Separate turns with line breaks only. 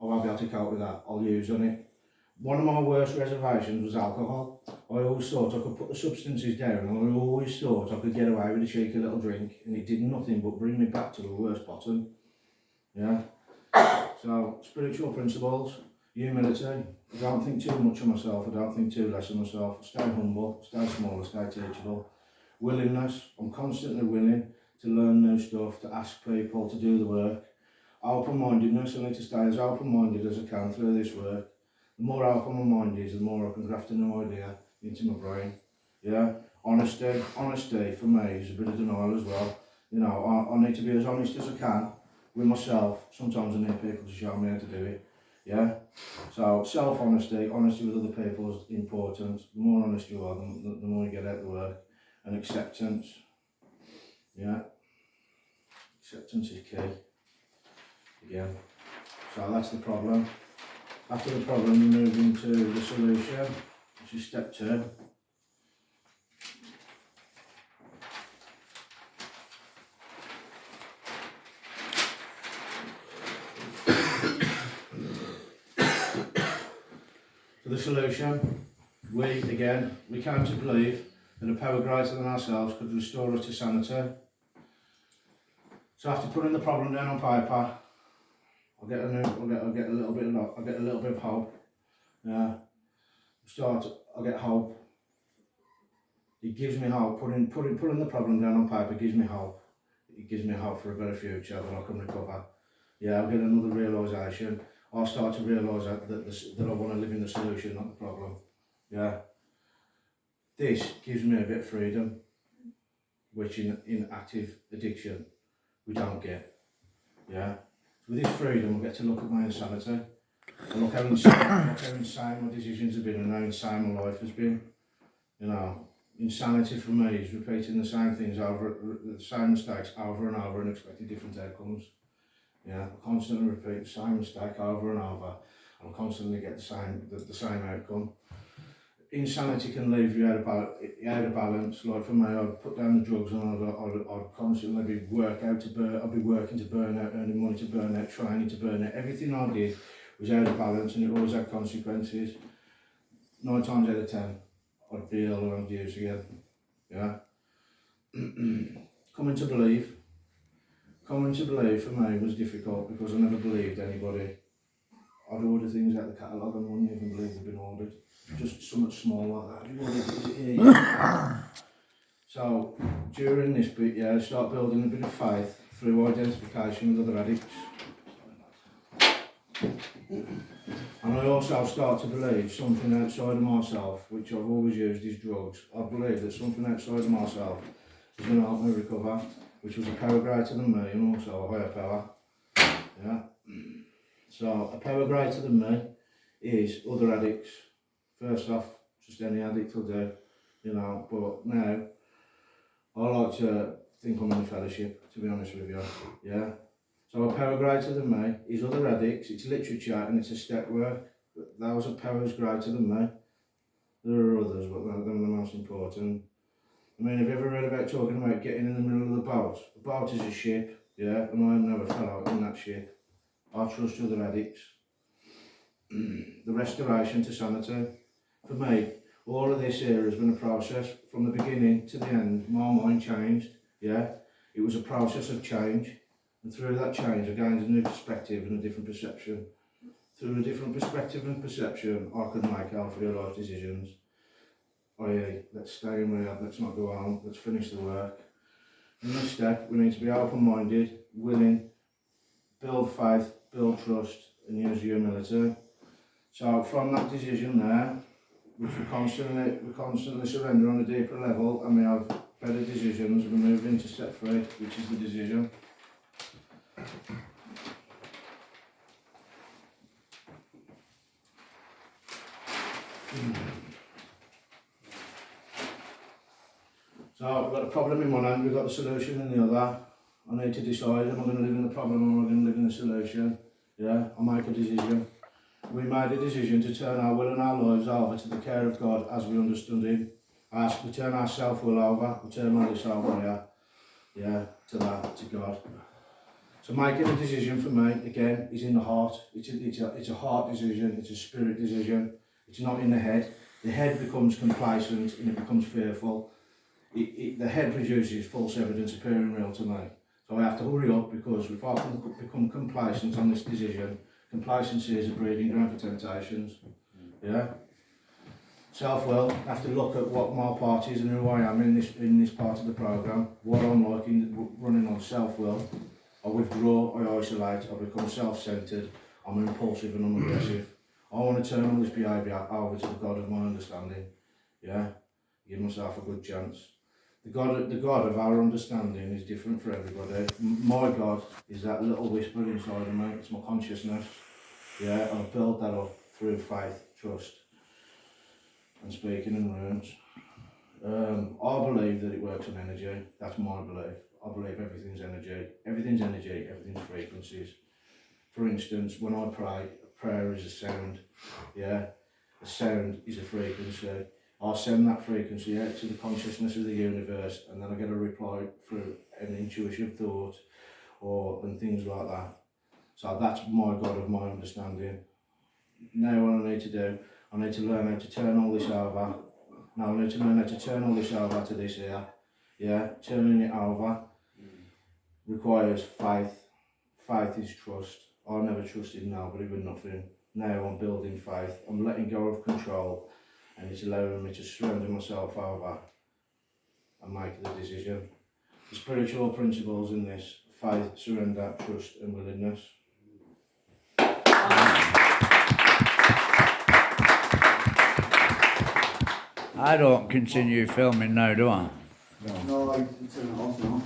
I won't be able to cope with that. I'll use on it. One of my worst reservations was alcohol. I always thought I could put the substances down, and I always thought I could get away with a cheeky little drink, and it did nothing but bring me back to the worst bottom. Yeah. So, spiritual principles, humility. I don't think too much of myself, I don't think too less of myself. Stay humble, stay small, stay teachable. Willingness, I'm constantly willing to learn new stuff, to ask people to do the work. Open-mindedness, I need to stay as open-minded as I can through this work. The more open my mind is, the more I can graft a new idea into my brain. Yeah, honesty for me is a bit of denial as well. You know, I need to be as honest as I can with myself. Sometimes I need people to show me how to do it. Yeah, so self-honesty, honesty with other people is important. The more honest you are, the more you get out of the work. And acceptance. Yeah, acceptance is key. Again, so that's the problem. After the problem, we move into the solution, which is step 2. For the solution, we came to believe that a power greater than ourselves could restore us to sanity. So after putting the problem down on paper, I get a little bit of hope. Yeah, I get hope. It gives me hope. Putting the problem down on paper gives me hope. It gives me hope for a better future that I can recover. Yeah, I'll get another realisation. I'll start to realise that I want to live in the solution, not the problem. Yeah. This gives me a bit of freedom, which in active addiction we don't get. Yeah. So with this freedom, I get to look at my insanity. I look how insane my decisions have been and how insane my life has been. You know, insanity for me is repeating the same things the same mistakes over and over and expecting different outcomes. Yeah, I constantly repeat the same mistake over and over, and I constantly get the same outcome. Insanity can leave you out of balance. Like for me, I'd put down the drugs and I'd constantly be working to burn out, earning money to burn out, training to burn out. Everything I did was out of balance, and it always had consequences. 9 times out of 10, I'd be ill and I'd use again. Yeah. Coming to believe for me was difficult because I never believed anybody. I'd order things out the catalogue and I wouldn't even believe they'd been ordered. Just something small like that. Is it here? Yeah. So during this bit, I start building a bit of faith through identification with other addicts. And I also start to believe something outside of myself, which I've always used is drugs. I believe that something outside of myself is going to help me recover, which was a power greater than me and also a higher power. Yeah. So a power greater than me is other addicts. First off, just any addict will do, you know, but now I like to think I'm in a fellowship, to be honest with you. Yeah. So a power greater than me is other addicts, it's literature and it's a step work. Those are powers greater than me. There are others, but they're the most important. I mean, have you ever read about talking about getting in the middle of the boat? The boat is a ship, yeah, and I never fell out in that ship. I trust other addicts. The restoration to sanity. For me, all of this here has been a process from the beginning to the end. My mind changed, yeah. It was a process of change. And through that change, I gained a new perspective and a different perception. Through a different perspective and perception, I could make healthier life decisions. I.e., let's stay in rehab, let's not go home, let's finish the work. In this step, we need to be open-minded, willing, build faith, build trust, and use humility. So from that decision there, which we constantly surrender on a deeper level, and we have better decisions, we move into step 3, which is the decision. So we've got a problem in one hand, we've got the solution in the other. I need to decide, am I going to live in the problem or am I going to live in the solution? Yeah, I make a decision. We made a decision to turn our will and our lives over to the care of God as we understood Him. We turn our self-will over, we turn all this over here, yeah, to that, to God. So making a decision for me, again, is in the heart. It's a heart decision, it's a spirit decision. It's not in the head. The head becomes complacent and it becomes fearful. The head produces false evidence appearing real to me. So I have to hurry up, because if I can become complacent on this decision, complacency is a breeding ground for temptations. Yeah. Self-will, I have to look at what my part is and who I am in this part of the programme, what I'm like in running on self-will. I withdraw, I isolate, I become self-centred, I'm impulsive and I'm aggressive. I want to turn all this behaviour over to the God of my understanding. Yeah, give myself a good chance. The God of our understanding is different for everybody. My God is that little whisper inside of me, it's my consciousness. Yeah, and I build that up through faith, trust, and speaking in runes. I believe that it works on energy. That's my belief. I believe everything's energy. Everything's energy, everything's frequencies. For instance, when I pray, a prayer is a sound. Yeah, a sound is a frequency. I send that frequency out to the consciousness of the universe, and then I get a reply through an intuitive thought and things like that. So that's my God of my understanding. Now what I need to do, I need to learn how to turn all this over. Now I need to learn how to turn all this over to this here. Yeah, turning it over requires faith. Faith is trust. I never trusted nobody with nothing. Now I'm building faith. I'm letting go of control, and it's allowing me to surrender myself over and make the decision. The spiritual principles in this: faith, surrender, trust and willingness.
I don't continue filming now, do I?
No, I can turn it off now.